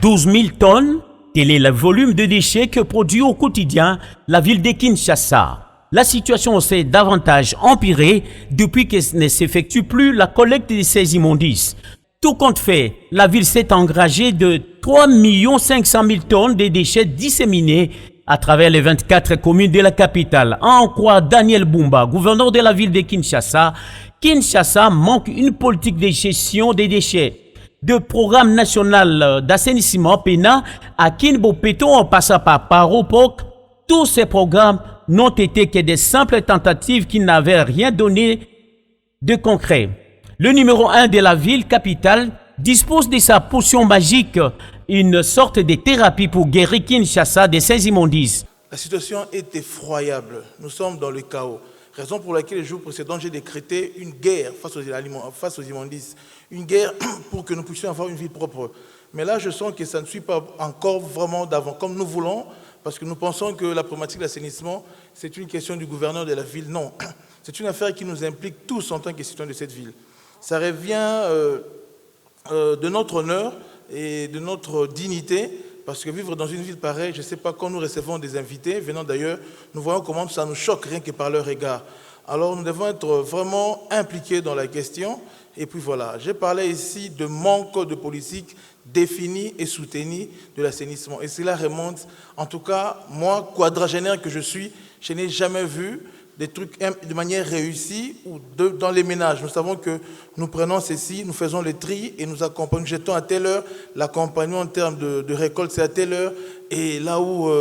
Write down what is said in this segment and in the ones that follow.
12 000 tonnes, tel est le volume de déchets que produit au quotidien la ville de Kinshasa. La situation s'est davantage empirée depuis que ne s'effectue plus la collecte de ces immondices. Tout compte fait, la ville s'est engagée de 3 500 000 tonnes de déchets disséminés à travers les 24 communes de la capitale. En croit Daniel Bumba, gouverneur de la ville de Kinshasa, Kinshasa manque une politique de gestion des déchets. De programme national d'assainissement PENA à Kinbo-Péton en passant par Paropok, tous ces programmes n'ont été que des simples tentatives qui n'avaient rien donné de concret. Le numéro 1 de la ville capitale dispose de sa potion magique, une sorte de thérapie pour guérir Kinshasa de ses immondices. La situation est effroyable. Nous sommes dans le chaos. Raison pour laquelle les jours précédents, j'ai décrété une guerre face aux immondices. Une guerre pour que nous puissions avoir une vie propre. Mais là, je sens que ça ne suit pas encore vraiment d'avant comme nous voulons, parce que nous pensons que la problématique de l'assainissement, c'est une question du gouverneur de la ville. Non, c'est une affaire qui nous implique tous en tant que citoyens de cette ville. Ça revient de notre honneur et de notre dignité, parce que vivre dans une ville pareille, je ne sais pas, quand nous recevons des invités venant d'ailleurs, nous voyons comment ça nous choque rien que par leur regard. Alors nous devons être vraiment impliqués dans la question. Et puis voilà, j'ai parlé ici de manque de politique définie et soutenue de l'assainissement. Et cela remonte, en tout cas, moi, quadragénaire que je suis, je n'ai jamais vu des trucs de manière réussie ou dans les ménages. Nous savons que nous prenons ceci, nous faisons le tri et nous accompagnons, nous jetons à telle heure, l'accompagnement en termes de récolte c'est à telle heure, et là où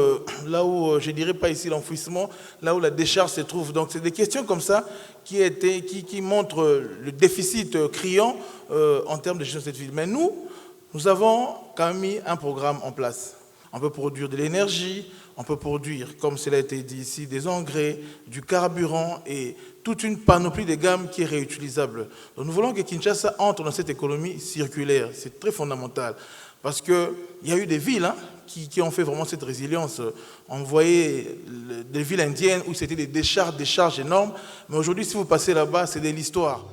je ne dirais pas ici l'enfouissement, là où la décharge se trouve. Donc c'est des questions comme ça qui montrent le déficit criant en termes de gestion de cette ville. Mais nous avons quand même mis un programme en place. On peut produire de l'énergie, on peut produire, comme cela a été dit ici, des engrais, du carburant et toute une panoplie de gammes qui est réutilisable. Donc nous voulons que Kinshasa entre dans cette économie circulaire. C'est très fondamental. Parce qu'il y a eu des villes qui ont fait vraiment cette résilience. On voyait des villes indiennes où c'était des décharges énormes. Mais aujourd'hui, si vous passez là-bas, c'est de l'histoire.